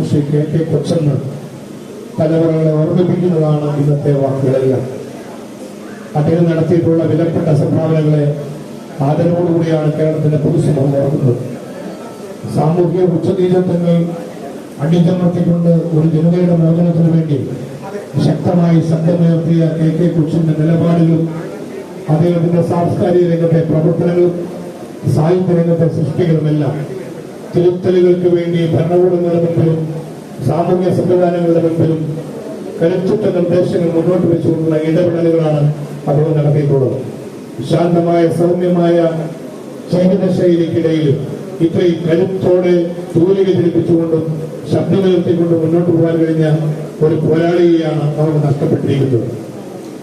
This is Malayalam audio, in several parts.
ശ്രീ KK കൊച്ചന്ന് തലമുറകളെ ഓർമ്മിപ്പിക്കുന്നതാണ് ഇന്നത്തെ വാക്കുകളെല്ലാം. അദ്ദേഹം നടത്തിയിട്ടുള്ള വിലപ്പെട്ട സംഭാവനകളെ ആദരവോടുകൂടിയാണ് കേരളത്തിന്റെ പൊതുസമൂഹം ഓർക്കുന്നത്. സാമൂഹിക ഉച്ചനീചത്വങ്ങൾ അടിച്ചമർത്തിക്കൊണ്ട് ഒരു ജനതയുടെ മോചനത്തിനു വേണ്ടി ശക്തമായി ശബ്ദമുയർത്തിയ KK കൊച്ചന്റെ നിലപാടുകളും അദ്ദേഹത്തിന്റെ സാംസ്കാരിക രംഗത്തെ പ്രവർത്തനങ്ങളും സാഹിത്യ രംഗത്തെ സൃഷ്ടികളുമെല്ലാം തിരുത്തലുകൾക്ക് വേണ്ടി ഭരണകൂടങ്ങളുടെ മുമ്പിലും സാമൂഹ്യ സംവിധാനങ്ങളുടെ മുമ്പിലും കരുത്തുറ്റ നിർദ്ദേശങ്ങൾ മുന്നോട്ട് വെച്ചുകൊണ്ടുള്ള ഇടപെടലുകളാണ് അദ്ദേഹം നടത്തിയിട്ടുള്ളത്. ശാന്തമായ സൗമ്യമായ ജീവിത ശൈലിക്കിടയിലും ഇത്രയും കരുത്തോടെ തൂലിക ചലിപ്പിച്ചുകൊണ്ടും ശബ്ദമുയർത്തിക്കൊണ്ടും മുന്നോട്ട് പോകാൻ കഴിഞ്ഞ ഒരു പോരാളിയെയാണ് നമുക്ക് നഷ്ടപ്പെട്ടിരിക്കുന്നത്.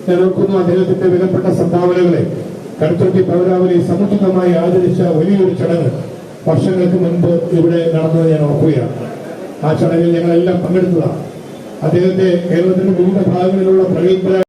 ഞാൻ ഓർക്കുന്നു, അദ്ദേഹത്തിന്റെ വിലപ്പെട്ട സംഭാവനകളെ കടുത്തുരുത്തി പൗരാവലി സമുചിതമായി ആദരിച്ച വലിയൊരു ചടങ്ങ് വർഷങ്ങൾക്ക് മുൻപ് ഇവിടെ നടന്നത് ഞാൻ ഓർക്കുകയാണ്. ആ ചടങ്ങിൽ ഞങ്ങളെല്ലാം പങ്കെടുത്തതാണ്. അദ്ദേഹത്തെ കേരളത്തിന്റെ വിവിധ ഭാഗങ്ങളിലുള്ള പ്രഗത്ഭരായ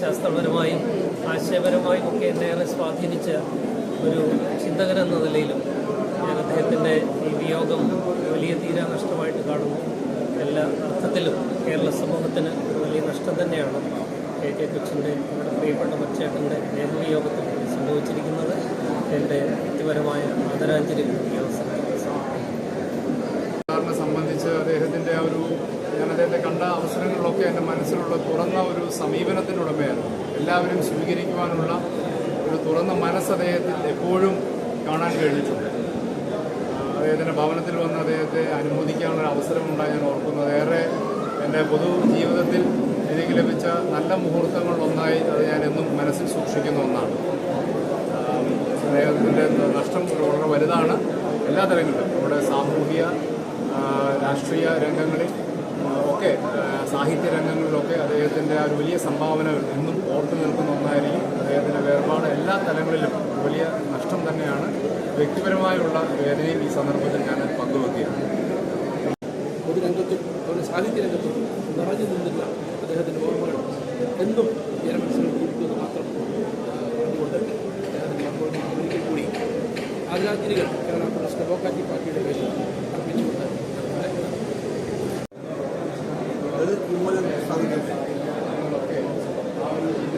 ശാസ്ത്രപരമായും ആശയപരമായും ഒക്കെ എന്നെ ഏറെ സ്വാധീനിച്ച ഒരു ചിന്തകനെന്ന നിലയിലും ഞാൻ അദ്ദേഹത്തിൻ്റെ ഈ വിയോഗം വലിയ തീരാ നഷ്ടമായിട്ട് കാണുന്നു. എല്ലാ അർത്ഥത്തിലും കേരള സമൂഹത്തിന് ഒരു വലിയ നഷ്ടം തന്നെയാണ് KK കൊച്ചൻ്റെ നമ്മുടെ പ്രിയപ്പെട്ട മച്ചേട്ടൻ്റെ ദേഹവിയോഗത്തിൽ സംഭവിച്ചിരിക്കുന്നത്. എൻ്റെ വ്യക്തിപരമായ ആദരാഞ്ജലികൾ ഈ അവസരത്തിൽ സമർപ്പിക്കുന്നു. കണ്ട അവസരങ്ങളിലൊക്കെ എൻ്റെ മനസ്സിലുള്ള തുറന്ന ഒരു സമീപനത്തിനുടമയാണ്. എല്ലാവരും സ്വീകരിക്കുവാനുള്ള ഒരു തുറന്ന മനസ്സ് അദ്ദേഹത്തിൽ എപ്പോഴും കാണാൻ കഴിഞ്ഞിട്ടുണ്ട്. അദ്ദേഹത്തിൻ്റെ ഭവനത്തിൽ വന്ന് അദ്ദേഹത്തെ അനുമോദിക്കാനുള്ള അവസരമുണ്ടായി ഞാൻ ഓർക്കുന്നത്. ഏറെ എൻ്റെ പൊതു ജീവിതത്തിൽ എനിക്ക് ലഭിച്ച നല്ല മുഹൂർത്തങ്ങളിലൊന്നായി അത് ഞാൻ എന്നും മനസ്സിൽ സൂക്ഷിക്കുന്ന ഒന്നാണ്. അദ്ദേഹത്തിൻ്റെ നഷ്ടം വളരെ വലുതാണ്. എല്ലാ തരങ്ങളിലും നമ്മുടെ സാമൂഹിക രാഷ്ട്രീയ രംഗങ്ങളിൽ ഒക്കെ സാഹിത്യ രംഗങ്ങളിലൊക്കെ അദ്ദേഹത്തിൻ്റെ ആ ഒരു വലിയ സംഭാവനകൾ എന്നും ഓർത്തു നിൽക്കുന്ന ഒന്നായിരിക്കും. അദ്ദേഹത്തിൻ്റെ വേർപാട് എല്ലാ തലങ്ങളിലും വലിയ നഷ്ടം തന്നെയാണ്. വ്യക്തിപരമായുള്ള വേദനയും ഈ സന്ദർഭത്തിൽ ഞാൻ പങ്കുവെക്കുകയാണ്. പൊതുരംഗത്തും അതുപോലെ സാഹിത്യ രംഗത്തും നിറഞ്ഞു നിന്നില്ല അദ്ദേഹത്തിൻ്റെ ഓർമ്മകൾ എന്നും ജനമനസ്സിൽ ജീവിക്കുന്നത് മാത്രം അതുകൊണ്ട് അദ്ദേഹത്തിൻ്റെ ഒരിക്കൽ കൂടി ആദരാഞ്ജലികൾ കേരള കോൺഗ്രസ് ഡെമോക്രാറ്റിക് പാർട്ടിയുടെ പേരിൽ അർപ്പിച്ചുകൊണ്ട്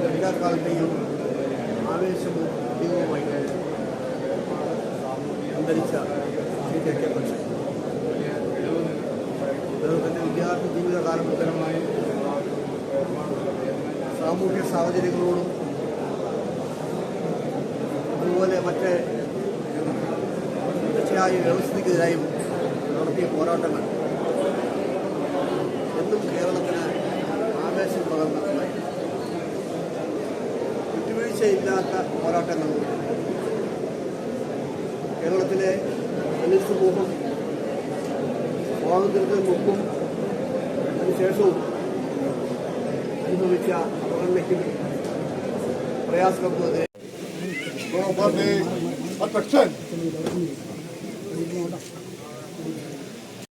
എല്ലാ കാലത്തെയും ആവേശവും ദൈവവുമായി അന്തരിച്ച പക്ഷേ അദ്ദേഹത്തിൻ്റെ വിദ്യാർത്ഥി ജീവിതകാലം മുതലമായി സാമൂഹ്യ സാഹചര്യങ്ങളോടും അതുപോലെ മറ്റേ തീർച്ചയായും വ്യവസ്ഥയ്ക്കെതിരായും നടത്തിയ പോരാട്ടങ്ങൾ എന്നും കേരളത്തിന് ആവേശം പകർന്ന വിട്ടുവീഴ്ചയില്ലാത്ത പോരാട്ടങ്ങൾ കേരളത്തിലെ ദളിത് സമൂഹം സ്വാതന്ത്ര്യത്തിന് മുമ്പും അതിനുശേഷവും അനുഭവിച്ച അവഗണനയ്ക്കും പ്രയാസങ്ങൾക്കും attraction